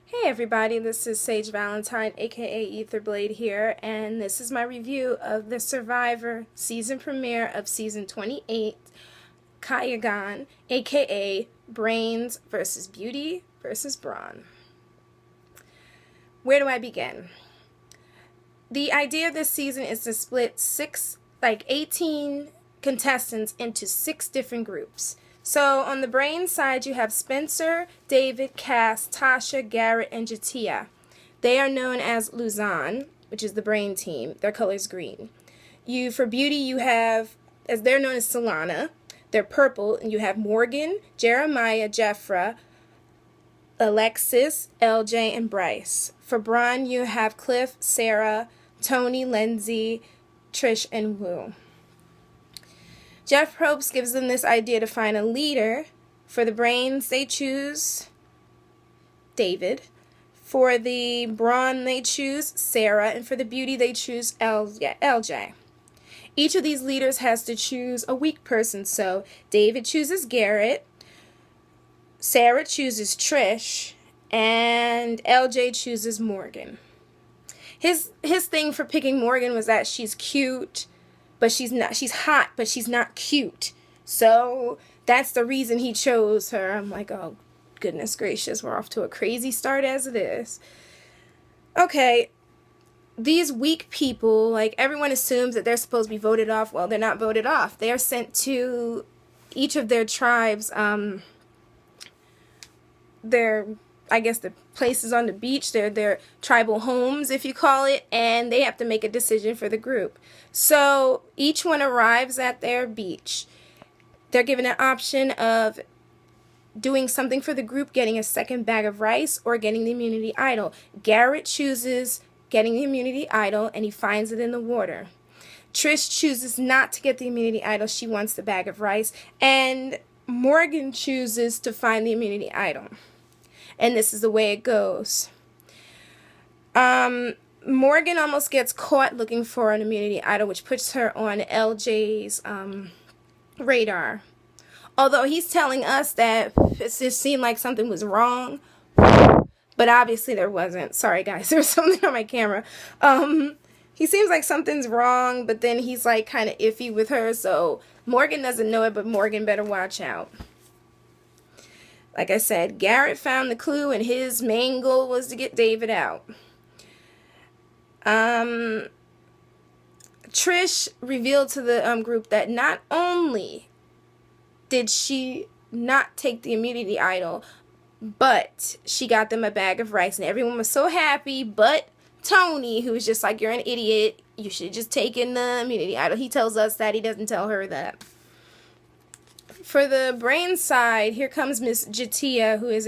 Hey everybody, this is Sage Valentine, aka Etherblade here, and this is my review of the Survivor season premiere of season 28, Cagayan, aka Brains versus Beauty versus Brawn. Where do I begin? The idea of this season is to split 18 contestants into 6 different groups. So on the Brain side, you have Spencer, David, Cass, Tasha, Garrett, and Jatia. They are known as Luzon, which is the Brain team. Their color is green. For Beauty, you have, as they're known as Solana. They're purple, and you have Morgan, Jeremiah, Jeffra, Alexis, LJ, and Bryce. For Brawn, you have Cliff, Sarah, Tony, Lindsay, Trish, and Wu. Jeff Probst gives them this idea to find a leader. For the Brains, they choose David. For the Brawn, they choose Sarah. And for the Beauty, they choose LJ. Each of these leaders has to choose a weak person. So David chooses Garrett. Sarah chooses Trish. And LJ chooses Morgan. His thing for picking Morgan was that she's cute. But she's hot, but she's not cute. So that's the reason he chose her. I'm like, oh, goodness gracious, we're off to a crazy start as it is. Okay, these weak people, like everyone assumes that they're supposed to be voted off. Well, they're not voted off. They are sent to each of their tribes, the places on the beach, their tribal homes, if you call it, and they have to make a decision for the group. So each one arrives at their beach. They're given an option of doing something for the group, getting a second bag of rice, or getting the immunity idol. Garrett chooses getting the immunity idol, and he finds it in the water. Trish chooses not to get the immunity idol. She wants the bag of rice. And Morgan chooses to find the immunity idol. And this is the way it goes. Morgan almost gets caught looking for an immunity idol, which puts her on LJ's radar. Although he's telling us that it just seemed like something was wrong. But obviously there wasn't. Sorry, guys. There's something on my camera. He seems like something's wrong, but then he's like kind of iffy with her. So Morgan doesn't know it, but Morgan better watch out. Like I said, Garrett found the clue, and his main goal was to get David out. Trish revealed to the group that not only did she not take the immunity idol, but she got them a bag of rice, and everyone was so happy, but Tony, who was just like, you're an idiot, you should have just taken the immunity idol. He tells us that, he doesn't tell her that. For the Brain side, here comes Miss Jatia, who is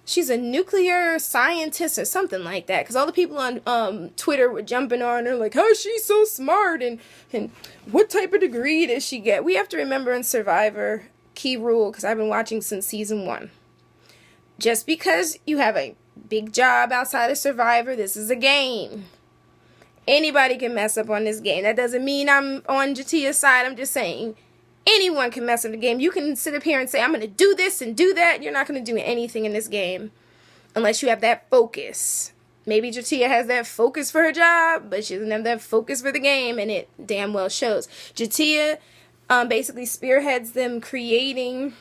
she's a nuclear scientist or something like that. Because all the people on Twitter were jumping on her like, how is she so smart? And what type of degree does she get? We have to remember in Survivor, key rule, because I've been watching since season 1. Just because you have a big job outside of Survivor, this is a game. Anybody can mess up on this game. That doesn't mean I'm on Jatia's side. I'm just saying anyone can mess up the game. You can sit up here and say, I'm going to do this and do that. You're not going to do anything in this game unless you have that focus. Maybe Jatia has that focus for her job, but she doesn't have that focus for the game, and it damn well shows. Jatia basically spearheads them creating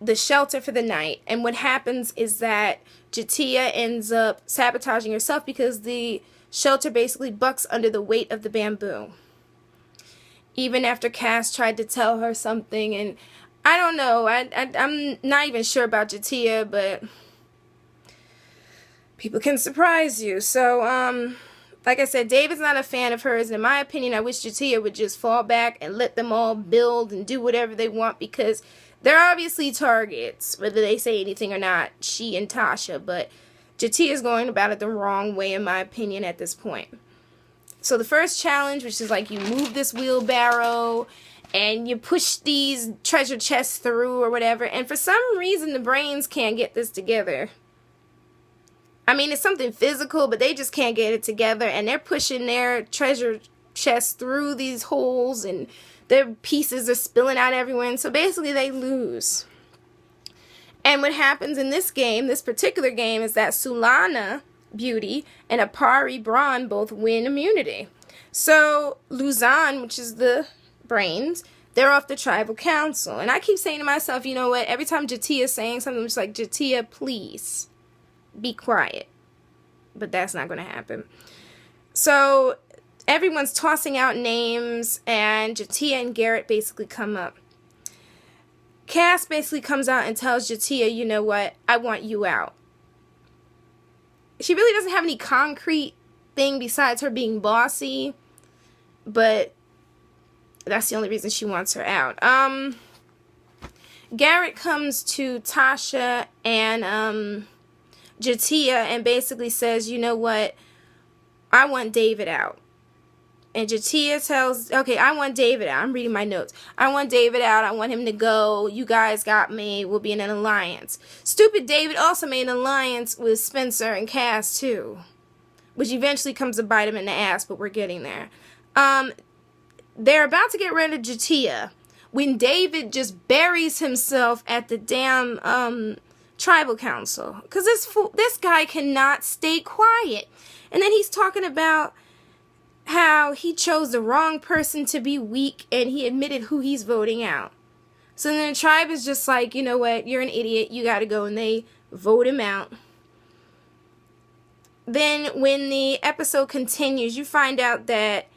the shelter for the night. And what happens is that Jatia ends up sabotaging herself because the shelter basically bucks under the weight of the bamboo. Even after Cass tried to tell her something, and I don't know, I'm not even sure about Jatia, but people can surprise you. So, like I said, David's not a fan of hers, and in my opinion, I wish Jatia would just fall back and let them all build and do whatever they want, because they're obviously targets, whether they say anything or not, she and Tasha, but Jatia's going about it the wrong way, in my opinion, at this point. So the first challenge, which is like you move this wheelbarrow and you push these treasure chests through or whatever, and for some reason the Brains can't get this together. I mean, it's something physical, but they just can't get it together, and they're pushing their treasure chests through these holes, and their pieces are spilling out everywhere, and so basically they lose. And what happens in this game, this particular game, is that Sulana, Beauty, and Apari, Brawn, both win immunity. So Luzon, which is the brains, they're off the tribal council. And I keep saying to myself, you know what, every time Jatia's saying something, I'm just like, Jatia, please be quiet. But that's not going to happen. So everyone's tossing out names, and Jatia and Garrett basically come up. Cass basically comes out and tells Jatia, you know what, I want you out. She really doesn't have any concrete thing besides her being bossy, but that's the only reason she wants her out. Garrett comes to Tasha and Jatia and basically says, you know what, I want David out. And Jatia tells, okay, I want David out. I'm reading my notes. I want David out. I want him to go. You guys got me. We'll be in an alliance. Stupid David also made an alliance with Spencer and Cass, too. Which eventually comes to bite him in the ass, but we're getting there. They're about to get rid of Jatia when David just buries himself at the damn tribal council. Because this guy cannot stay quiet. And then he's talking about how he chose the wrong person to be weak, and he admitted who he's voting out. So then the tribe is just like, you know what, you're an idiot, you gotta go, and they vote him out. Then when the episode continues, you find out that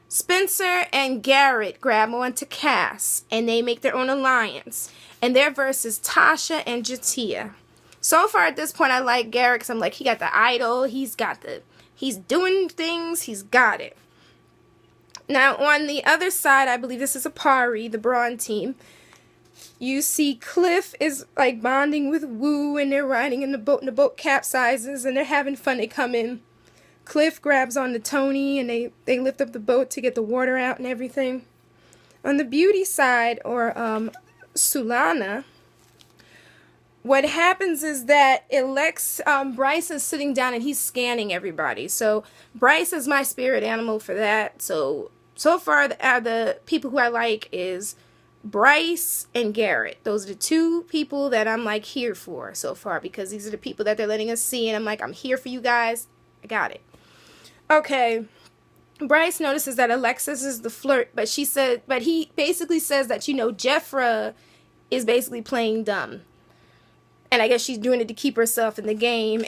Spencer and Garrett grab onto Cass, and they make their own alliance, and their versus Tasha and Jatia. So far at this point, I like Garrett because I'm like, he got the idol, he's doing things, he's got it. Now, on the other side, I believe this is Apari, the Brawn team. You see Cliff is like bonding with Wu, and they're riding in the boat, and the boat capsizes, and they're having fun. They come in. Cliff grabs onto Tony, and they lift up the boat to get the water out and everything. On the Beauty side, or Sulana, what happens is that Bryce is sitting down and he's scanning everybody. So Bryce is my spirit animal for that. So far the people who I like is Bryce and Garrett. Those are the two people that I'm like here for so far, because these are the people that they're letting us see, and I'm like, I'm here for you guys. I got it. Okay. Bryce notices that Alexis is the flirt, but he basically says that, you know, Jeffra is basically playing dumb. And I guess she's doing it to keep herself in the game.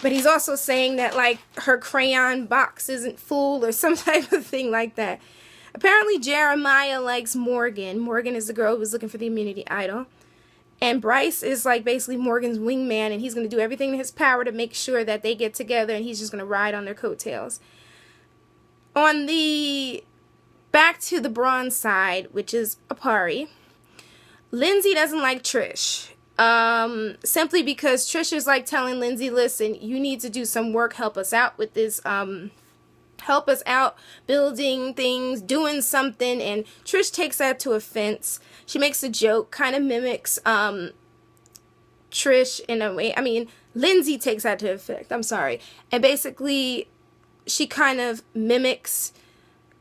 But he's also saying that, like, her crayon box isn't full or some type of thing like that. Apparently, Jeremiah likes Morgan. Morgan is the girl who was looking for the immunity idol. And Bryce is, like, basically Morgan's wingman, and he's going to do everything in his power to make sure that they get together, and he's just going to ride on their coattails. Back to the Brawn side, which is Apari, Lindsay doesn't like Trish. Simply because Trish is like telling Lindsay, listen, you need to do some work, help us out with this, help us out building things, doing something, and Trish takes that to offense. She makes a joke, kind of mimics, Trish in a way. I mean, Lindsay takes that to effect, I'm sorry, and basically, she kind of mimics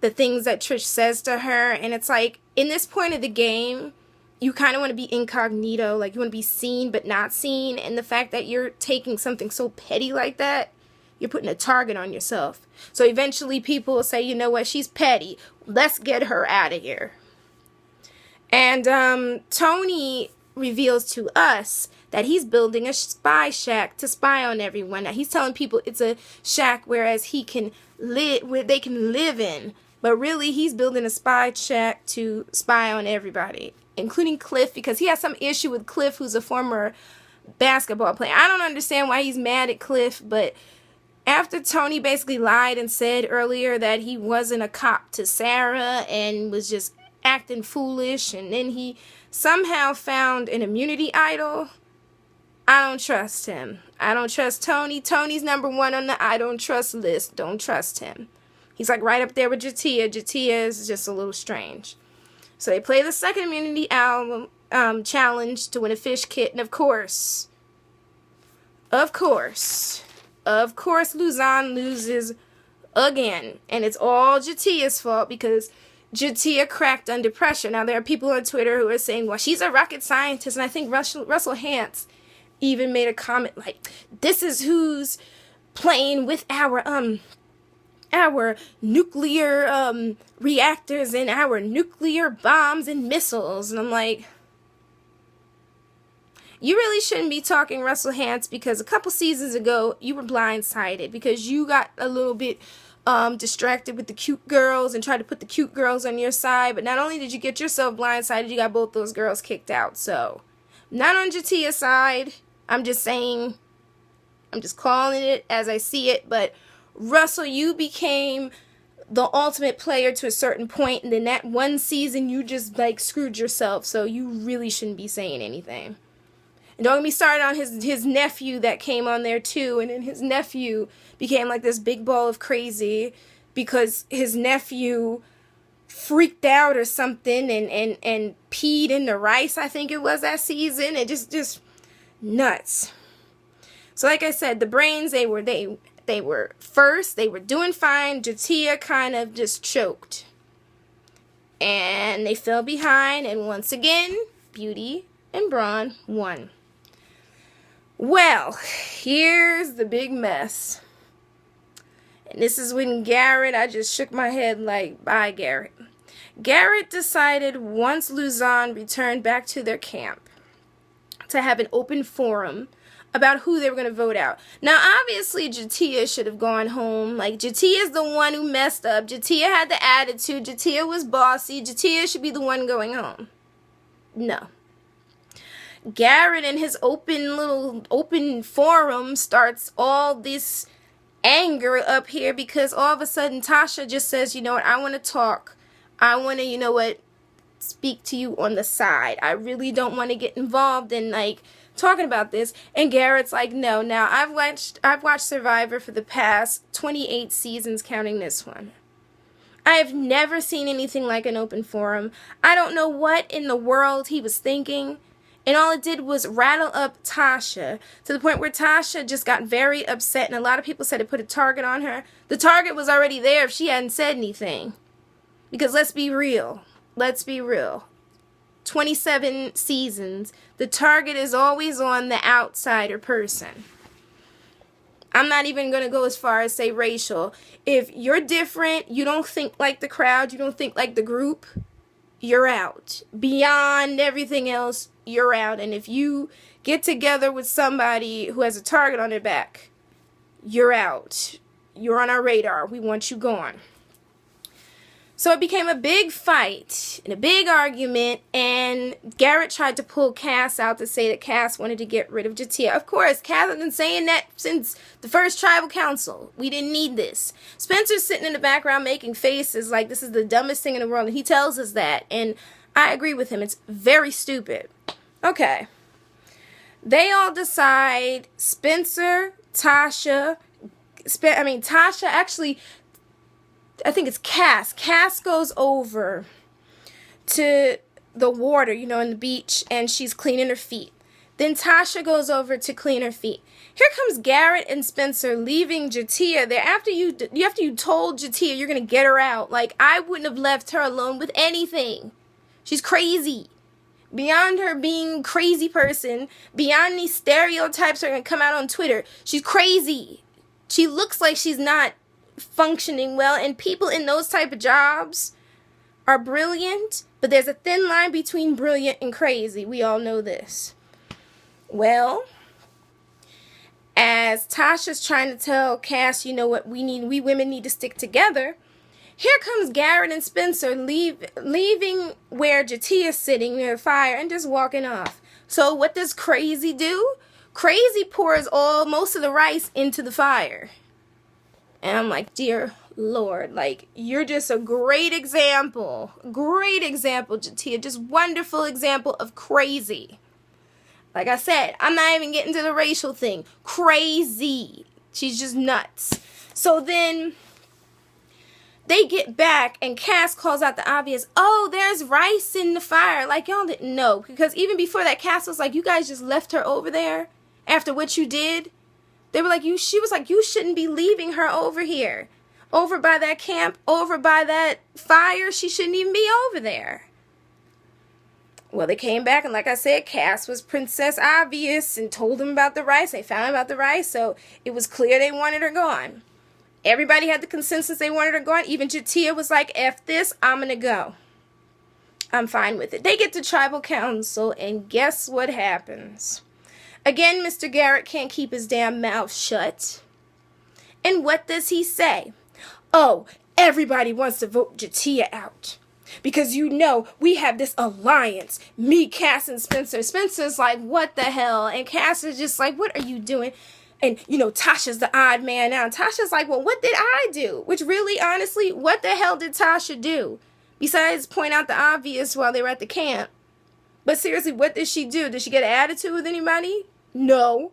the things that Trish says to her, and it's like, in this point of the game, you kind of want to be incognito, like you want to be seen but not seen, and the fact that you're taking something so petty like that, you're putting a target on yourself. So eventually people will say, you know what, she's petty, let's get her out of here. And Tony reveals to us that he's building a spy shack to spy on everyone. Now he's telling people it's a shack where they can live in, but really he's building a spy shack to spy on everybody, including Cliff, because he has some issue with Cliff, who's a former basketball player. I don't understand why he's mad at Cliff, but after Tony basically lied and said earlier that he wasn't a cop to Sarah and was just acting foolish, and then he somehow found an immunity idol, I don't trust him. I don't trust Tony. Tony's number one on the I don't trust list. Don't trust him. He's like right up there with Jatia. Jatia is just a little strange. So they play the second immunity album challenge to win a fish kit, and of course, Luzon loses again, and it's all Jatia's fault because Jatia cracked under pressure. Now, there are people on Twitter who are saying, well, she's a rocket scientist. And I think Russell Hantz even made a comment like, this is who's playing with our nuclear reactors and our nuclear bombs and missiles. And I'm like, you really shouldn't be talking Russell Hantz, because a couple seasons ago you were blindsided because you got a little bit distracted with the cute girls and tried to put the cute girls on your side. But not only did you get yourself blindsided, you got both those girls kicked out. So, not on Jatia's side. I'm just saying, I'm just calling it as I see it. But Russell, you became the ultimate player to a certain point, and then that one season you just like screwed yourself. So you really shouldn't be saying anything. And don't get me started on his nephew that came on there too. And then his nephew became like this big ball of crazy because his nephew freaked out or something and peed in the rice, I think it was, that season. It just nuts. So like I said, the Brains, they were first. They were doing fine. Jatia kind of just choked. And they fell behind. And once again, Beauty and Brawn won. Well, here's the big mess. And this is when Garrett, I just shook my head like, bye, Garrett. Garrett decided once Luzon returned back to their camp to have an open forum about who they were going to vote out. Now, obviously, Jatia should have gone home. Like, Jatia's the one who messed up. Jatia had the attitude. Jatia was bossy. Jatia should be the one going home. No. Garrett in his open forum starts all this anger up here because all of a sudden Tasha just says, you know what, I want to talk. I want to, you know what, speak to you on the side. I really don't want to get involved in like talking about this. And Garrett's like, no. Now I've watched Survivor for the past 28 seasons, counting this one. I have never seen anything like an open forum. I don't know what in the world he was thinking. And all it did was rattle up Tasha to the point where Tasha just got very upset. And a lot of people said it put a target on her. The target was already there if she hadn't said anything. Because let's be real. 27 seasons, the target is always on the outsider person. I'm not even going to go as far as say racial. If you're different, you don't think like the crowd, you don't think like the group, you're out. Beyond everything else, you're out. And if you get together with somebody who has a target on their back, you're out. You're on our radar. We want you gone. So it became a big fight and a big argument, and Garrett tried to pull Cass out to say that Cass wanted to get rid of Jatia. Of course, Cass has been saying that since the first tribal council. We didn't need this. Spencer's sitting in the background making faces like this is the dumbest thing in the world, and he tells us that, and I agree with him. It's very stupid. Okay. They all decide, Spencer, Tasha, actually, I think it's Cass. Cass goes over to the water, you know, in the beach, and she's cleaning her feet. Then Tasha goes over to clean her feet. Here comes Garrett and Spencer leaving Jatia there after you told Jatia you're going to get her out. Like, I wouldn't have left her alone with anything. She's crazy. Beyond her being crazy person, beyond these stereotypes that are going to come out on Twitter, she's crazy. She looks like she's not functioning well, and people in those type of jobs are brilliant, but there's a thin line between brilliant and crazy. We all know this. Well, as Tasha's trying to tell Cass, you know what, we women need to stick together, here comes Garrett and Spencer leaving where Jatia's sitting near the fire and just walking off. So what does Crazy do? Crazy pours most of the rice into the fire. And I'm like, dear Lord, like, you're just a great example, Jatia, just wonderful example of crazy. Like I said, I'm not even getting to the racial thing. Crazy. She's just nuts. So then they get back and Cass calls out the obvious, oh, there's rice in the fire. Like, y'all didn't know. Because even before that, Cass was like, you guys just left her over there after what you did. They were like, she was like, you shouldn't be leaving her over here. over by that camp, over by that fire. She shouldn't even be over there. Well, they came back, and like I said, Cass was Princess Obvious and told them about the rice. They found out about the rice, so it was clear they wanted her gone. Everybody had the consensus they wanted her gone. Even Jatia was like, F this, I'm going to go. I'm fine with it. They get to tribal council, and guess what happens? Again, Mr. Garrett can't keep his damn mouth shut. And what does he say? Oh, everybody wants to vote Jatia out. Because you know, we have this alliance. Me, Cass, and Spencer. Spencer's like, what the hell? And Cass is just like, what are you doing? And, you know, Tasha's the odd man out. Tasha's like, well, what did I do? Which really, honestly, what the hell did Tasha do? Besides point out the obvious while they were at the camp. But seriously, what did she do? Did she get an attitude with anybody? No.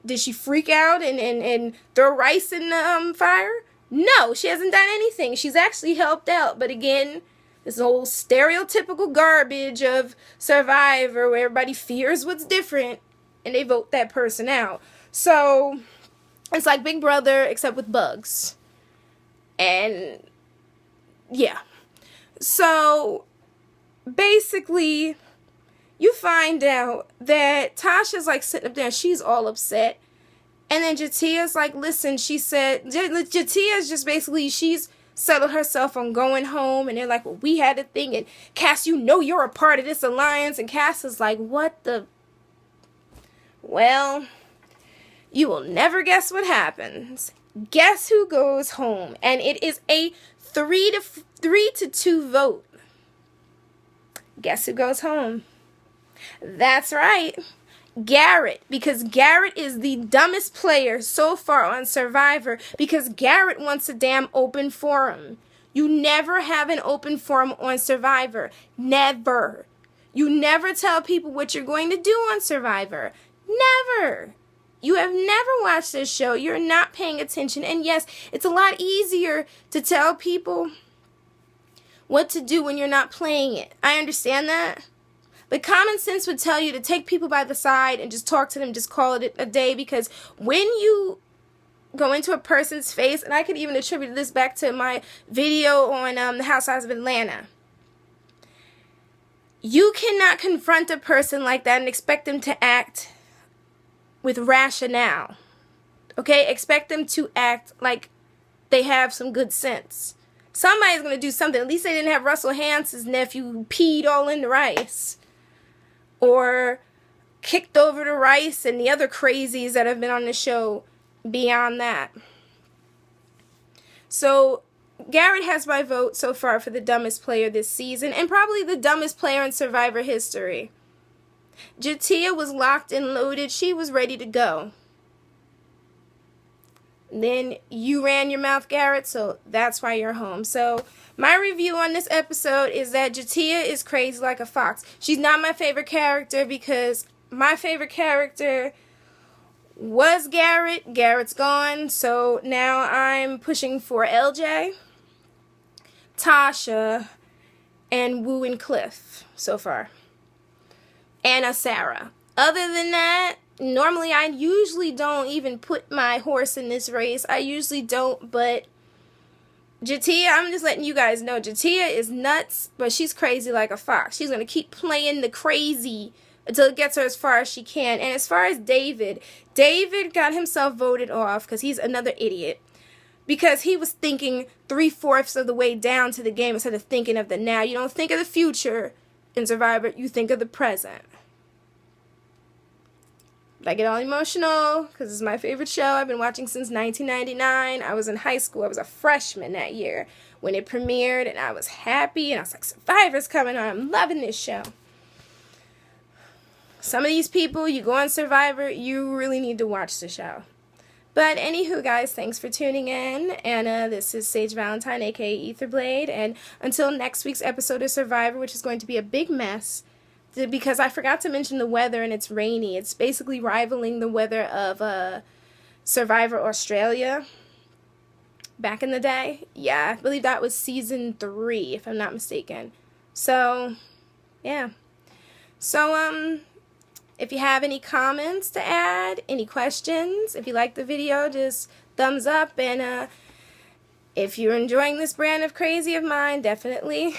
Did she freak out and throw rice in the fire? No, she hasn't done anything. She's actually helped out. But again, this whole stereotypical garbage of Survivor where everybody fears what's different and they vote that person out. So, it's like Big Brother except with bugs. And, yeah. So, basically, you find out that Tasha's like sitting up there and she's all upset. And then Jatia's like, listen, she said, Jatia's just basically, she's settled herself on going home. And they're like, well, we had a thing. And Cass, you know you're a part of this alliance. And Cass is like, what the? Well, you will never guess what happens. Guess who goes home? And it is a 3 to 2 vote. Guess who goes home? That's right, Garrett, because Garrett is the dumbest player so far on Survivor because Garrett wants a damn open forum. You never have an open forum on Survivor. Never. You never tell people what you're going to do on Survivor. Never. You have never watched this show. You're not paying attention. And yes, it's a lot easier to tell people what to do when you're not playing it. I understand that. But common sense would tell you to take people by the side and just talk to them, just call it a day. Because when you go into a person's face, and I could even attribute this back to my video on the Housewives of Atlanta. You cannot confront a person like that and expect them to act with rationale. Okay? Expect them to act like they have some good sense. Somebody's going to do something. At least they didn't have Russell Hanson's nephew who peed all in the rice. Or kicked over the rice and the other crazies that have been on the show beyond that. So, Garrett has my vote so far for the dumbest player this season. And probably the dumbest player in Survivor history. Jatia was locked and loaded. She was ready to go. Then you ran your mouth, Garrett, so that's why you're home. So my review on this episode is that Jatia is crazy like a fox. She's not my favorite character because my favorite character was Garrett. Garrett's gone, so now I'm pushing for LJ, Tasha, and Wu and Cliff so far. And Sarah. Other than that, normally I usually don't even put my horse in this race. I usually don't, but Jatia, I'm just letting you guys know, Jatia is nuts, but she's crazy like a fox. She's going to keep playing the crazy until it gets her as far as she can. And as far as David got himself voted off because he's another idiot. Because he was thinking 3/4 of the way down to the game instead of thinking of the now. You don't think of the future in Survivor, you think of the present. I get all emotional because it's my favorite show. I've been watching since 1999. I was in high school. I was a freshman that year when it premiered, and I was happy, and I was like, Survivor's coming on. I'm loving this show. Some of these people, you go on Survivor, you really need to watch the show. But anywho, guys, thanks for tuning in, and this is Sage Valentine, a.k.a. Etherblade, and until next week's episode of Survivor, which is going to be a big mess, because I forgot to mention the weather and it's rainy. It's basically rivaling the weather of Survivor Australia back in the day. Yeah, I believe that was season 3, if I'm not mistaken. So, yeah. So, if you have any comments to add, any questions, if you like the video, just thumbs up. And if you're enjoying this brand of crazy of mine, definitely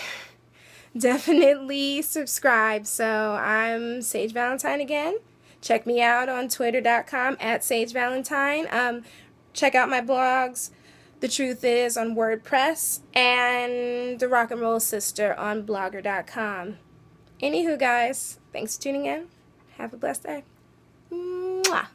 subscribe. So I'm Sage Valentine again. Check me out on twitter.com @SageValentine. Check out my blogs, The Truth Is on WordPress, and The Rock and Roll Sister on blogger.com. Anywho, guys, thanks for tuning in. Have a blessed day. Mwah.